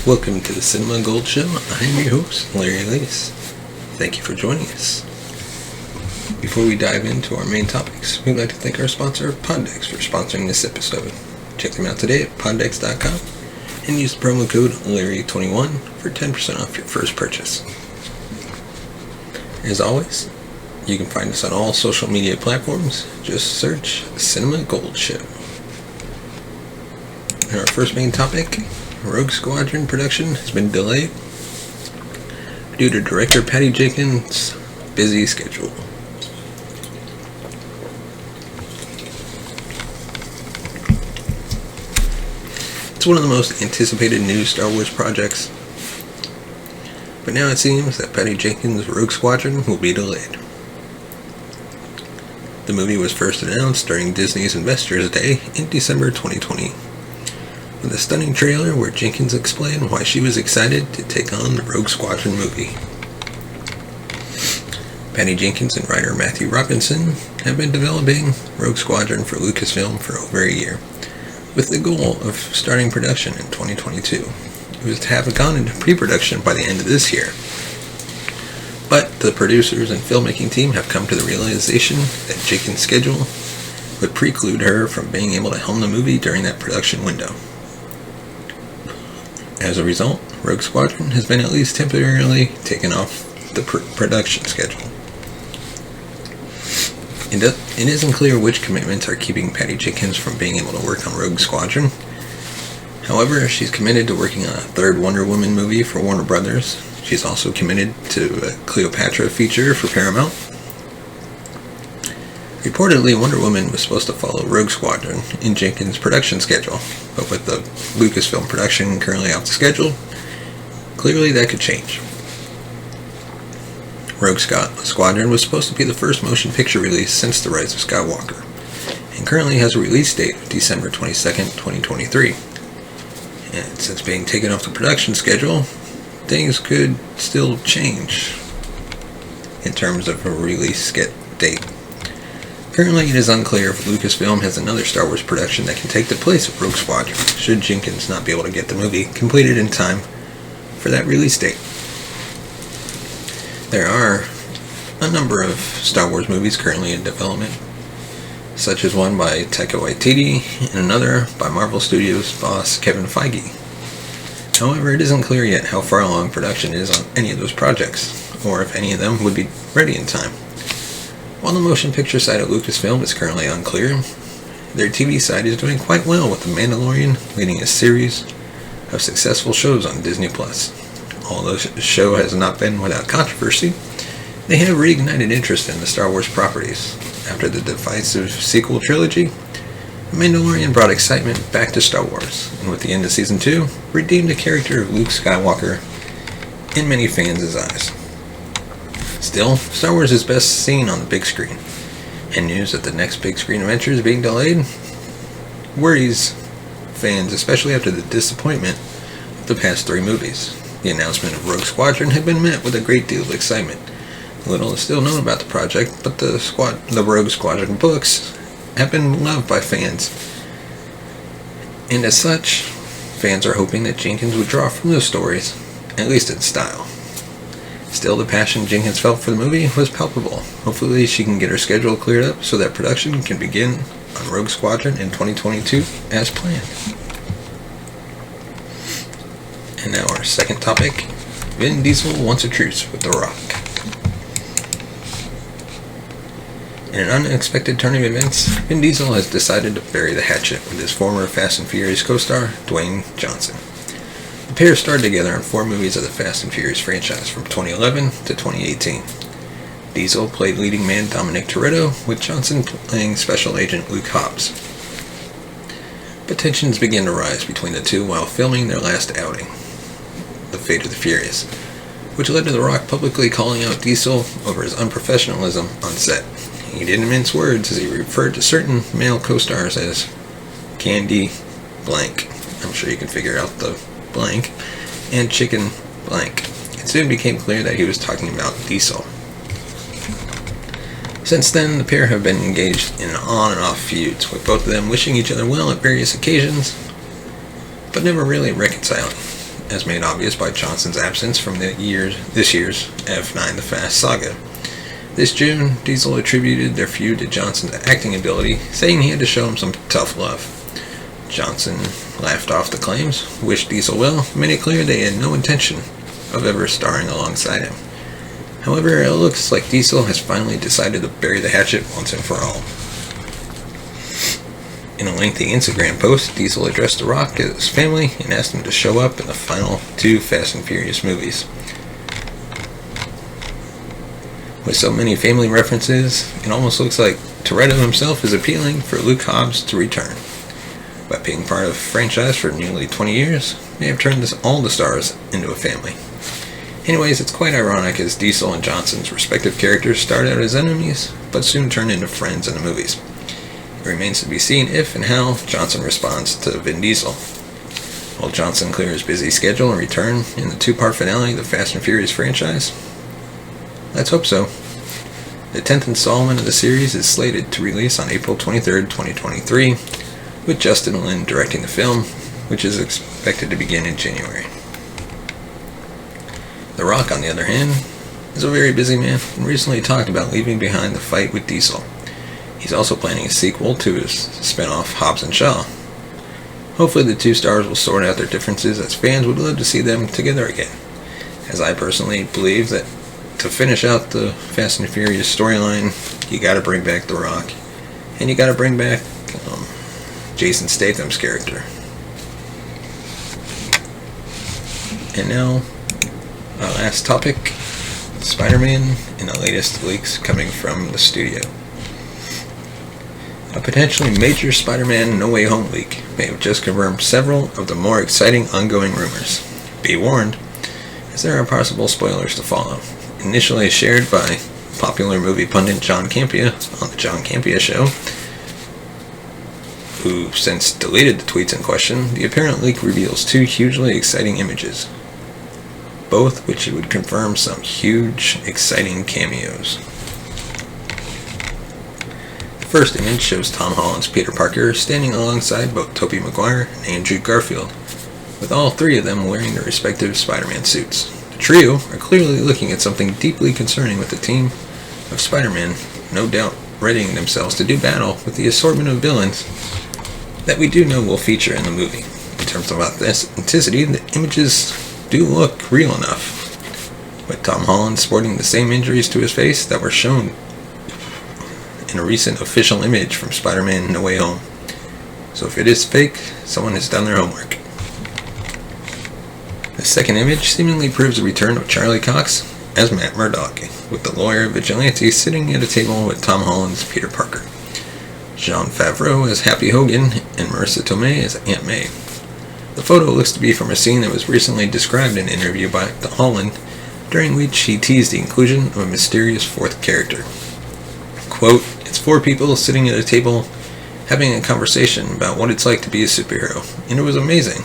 Welcome to the Cinema Gold Show. I'm your host, Larry Lace. Thank you for joining us. Before we dive into our main topics, we'd like to thank our sponsor, Poddex, for sponsoring this episode. Check them out today at poddex.com and use the promo code Larry21 for 10% off your first purchase. As always, you can find us on all social media platforms. Just search Cinema Gold Show. And our first main topic, Rogue Squadron production has been delayed due to director Patty Jenkins' busy schedule. It's one of the most anticipated new Star Wars projects, but now it seems that Patty Jenkins' Rogue Squadron will be delayed. The movie was first announced during Disney's Investors Day in December 2020. With a stunning trailer where Jenkins explained why she was excited to take on the Rogue Squadron movie. Patty Jenkins and writer Matthew Robinson have been developing Rogue Squadron for Lucasfilm for over a year, with the goal of starting production in 2022. It was to have gone into pre-production by the end of this year. But the producers and filmmaking team have come to the realization that Jenkins' schedule would preclude her from being able to helm the movie during that production window. As a result, Rogue Squadron has been at least temporarily taken off the production schedule. It isn't clear which commitments are keeping Patty Jenkins from being able to work on Rogue Squadron. However, she's committed to working on a third Wonder Woman movie for Warner Brothers. She's also committed to a Cleopatra feature for Paramount. Reportedly, Wonder Woman was supposed to follow Rogue Squadron in Jenkins' production schedule, but with the Lucasfilm production currently off the schedule, clearly that could change. Rogue Squadron was supposed to be the first motion picture release since The Rise of Skywalker, and currently has a release date of December 22nd, 2023. And since being taken off the production schedule, things could still change in terms of a release date. Currently, it is unclear if Lucasfilm has another Star Wars production that can take the place of Rogue Squadron, should Jenkins not be able to get the movie completed in time for that release date. There are a number of Star Wars movies currently in development, such as one by Taika Waititi and another by Marvel Studios boss Kevin Feige. However, it isn't clear yet how far along production is on any of those projects, or if any of them would be ready in time. While the motion picture side of Lucasfilm is currently unclear, their TV side is doing quite well, with The Mandalorian leading a series of successful shows on Disney+. Although the show has not been without controversy, they have reignited interest in the Star Wars properties. After the divisive sequel trilogy, The Mandalorian brought excitement back to Star Wars, and with the end of Season 2, redeemed the character of Luke Skywalker in many fans' eyes. Still, Star Wars is best seen on the big screen, and news that the next big screen adventure is being delayed worries fans, especially after the disappointment of the past three movies. The announcement of Rogue Squadron had been met with a great deal of excitement. Little is still known about the project, but the Rogue Squadron books have been loved by fans, and as such, fans are hoping that Jenkins would draw from those stories, at least in style. Still, the passion Jenkins felt for the movie was palpable. Hopefully she can get her schedule cleared up so that production can begin on Rogue Squadron in 2022 as planned. And now our second topic, Vin Diesel wants a truce with The Rock. In an unexpected turn of events, Vin Diesel has decided to bury the hatchet with his former Fast and Furious co-star, Dwayne Johnson. The pair starred together in 4 movies of the Fast and Furious franchise from 2011 to 2018. Diesel played leading man Dominic Toretto, with Johnson playing Special Agent Luke Hobbs. But tensions began to rise between the two while filming their last outing, The Fate of the Furious, which led to The Rock publicly calling out Diesel over his unprofessionalism on set. He didn't mince words as he referred to certain male co-stars as Candy Blank. I'm sure you can figure out the blank, and Chicken Blank. It soon became clear that he was talking about Diesel. Since then, the pair have been engaged in on and off feuds, with both of them wishing each other well at various occasions, but never really reconciling. as made obvious by Johnson's absence from this year's F9 The Fast saga. This June, Diesel attributed their feud to Johnson's acting ability, saying he had to show him some tough love. Johnson laughed off the claims, wished Diesel well, made it clear they had no intention of ever starring alongside him. However, it looks like Diesel has finally decided to bury the hatchet once and for all. In a lengthy Instagram post, Diesel addressed The Rock as his family and asked him to show up in the final 2 Fast and Furious movies. With so many family references, it almost looks like Toretto himself is appealing for Luke Hobbs to return. By being part of the franchise for nearly 20 years, they have turned all the stars into a family. Anyways, it's quite ironic as Diesel and Johnson's respective characters start out as enemies, but soon turn into friends in the movies. It remains to be seen if and how Johnson responds to Vin Diesel. Will Johnson clear his busy schedule and return in the 2-part finale of the Fast and Furious franchise? Let's hope so. The 10th installment of the series is slated to release on April 23rd, 2023, with Justin Lin directing the film, which is expected to begin in January. The Rock, on the other hand, is a very busy man and recently talked about leaving behind the fight with Diesel. He's also planning a sequel to his spin-off Hobbs and Shaw. Hopefully the 2 stars will sort out their differences, as fans would love to see them together again, as I personally believe that to finish out the Fast and Furious storyline, you gotta bring back The Rock, and you gotta bring back Jason Statham's character. And now, our last topic, Spider-Man and the latest leaks coming from the studio. A potentially major Spider-Man No Way Home leak may have just confirmed several of the more exciting ongoing rumors. Be warned, as there are possible spoilers to follow. Initially shared by popular movie pundit John Campea on the John Campea Show, who since deleted the tweets in question, the apparent leak reveals 2 hugely exciting images, both which would confirm some huge, exciting cameos. The first image shows Tom Holland's Peter Parker standing alongside both Tobey Maguire and Andrew Garfield, with all 3 of them wearing their respective Spider-Man suits. The trio are clearly looking at something deeply concerning with the team of Spider-Man, no doubt readying themselves to do battle with the assortment of villains that we do know will feature in the movie. In terms of authenticity, the images do look real enough, with Tom Holland sporting the same injuries to his face that were shown in a recent official image from Spider-Man No Way Home. So if it is fake, someone has done their homework. The second image seemingly proves the return of Charlie Cox as Matt Murdock, with the lawyer vigilante sitting at a table with Tom Holland's Peter Parker, Jon Favreau as Happy Hogan, and Marissa Tomei as Aunt May. The photo looks to be from a scene that was recently described in an interview by Holland, during which he teased the inclusion of a mysterious 4th character. Quote, "It's 4 people sitting at a table having a conversation about what it's like to be a superhero, and it was amazing.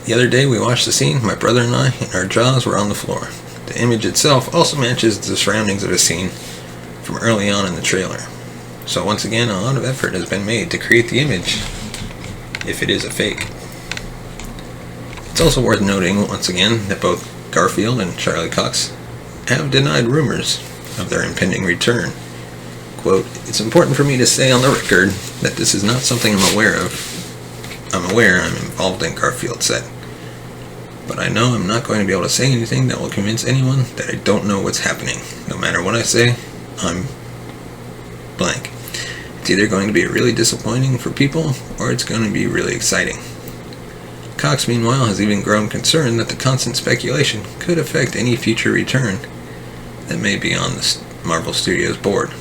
The other day we watched the scene, my brother and I, and our jaws were on the floor. The image itself also matches the surroundings of a scene from early on in the trailer. So once again, a lot of effort has been made to create the image, if it is a fake. It's also worth noting, once again, that both Garfield and Charlie Cox have denied rumors of their impending return. Quote, "It's important for me to say on the record that this is not something I'm aware of. I'm aware I'm involved in," Garfield said. "But I know I'm not going to be able to say anything that will convince anyone that I don't know what's happening. No matter what I say, I'm blank. It's either going to be really disappointing for people, or it's going to be really exciting." Cox, meanwhile, has even grown concerned that the constant speculation could affect any future return that may be on the Marvel Studios board.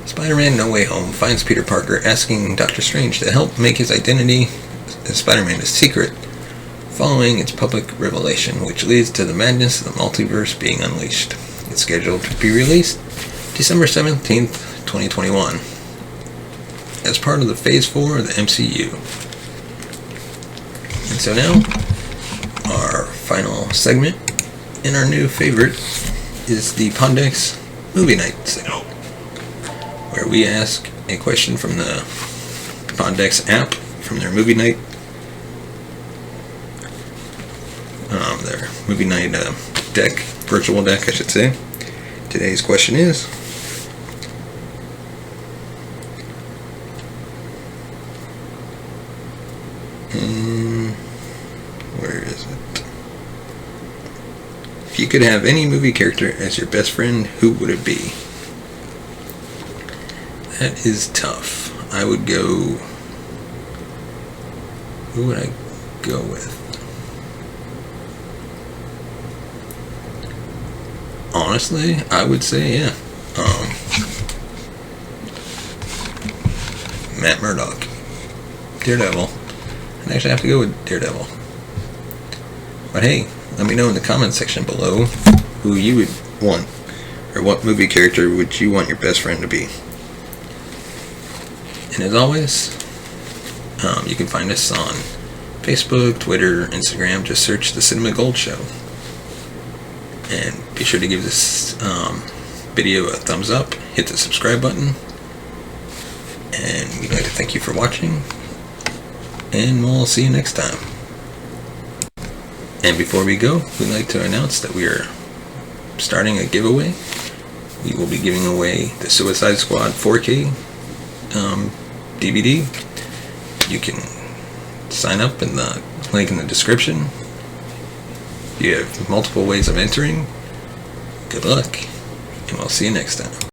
Spider-Man No Way Home finds Peter Parker asking Doctor Strange to help make his identity as Spider-Man a secret, following its public revelation, which leads to the madness of the multiverse being unleashed. It's scheduled to be released December 17th, 2021, as part of the Phase 4 of the MCU. And so now, our final segment, and our new favorite, is the Pondex Movie Night segment, where we ask a question from the Poddex app from their movie night. Their movie night deck, virtual deck, I should say. Today's question is, where is it? If you could have any movie character as your best friend, who would it be? That is tough. I would go... Who would I go with? Honestly, I would say, yeah. Matt Murdock. Daredevil. I'd actually have to go with Daredevil. But hey, let me know in the comments section below who you would want, or what movie character would you want your best friend to be. And as always, you can find us on Facebook, Twitter, Instagram. Just search The Cinema Gold Show. And be sure to give this video a thumbs up, hit the subscribe button, and we'd like to thank you for watching, and we'll see you next time. And before we go, we'd like to announce that we are starting a giveaway. We will be giving away the Suicide Squad 4K DVD. You can sign up in the link in the description. You have multiple ways of entering. Good luck, and we'll see you next time.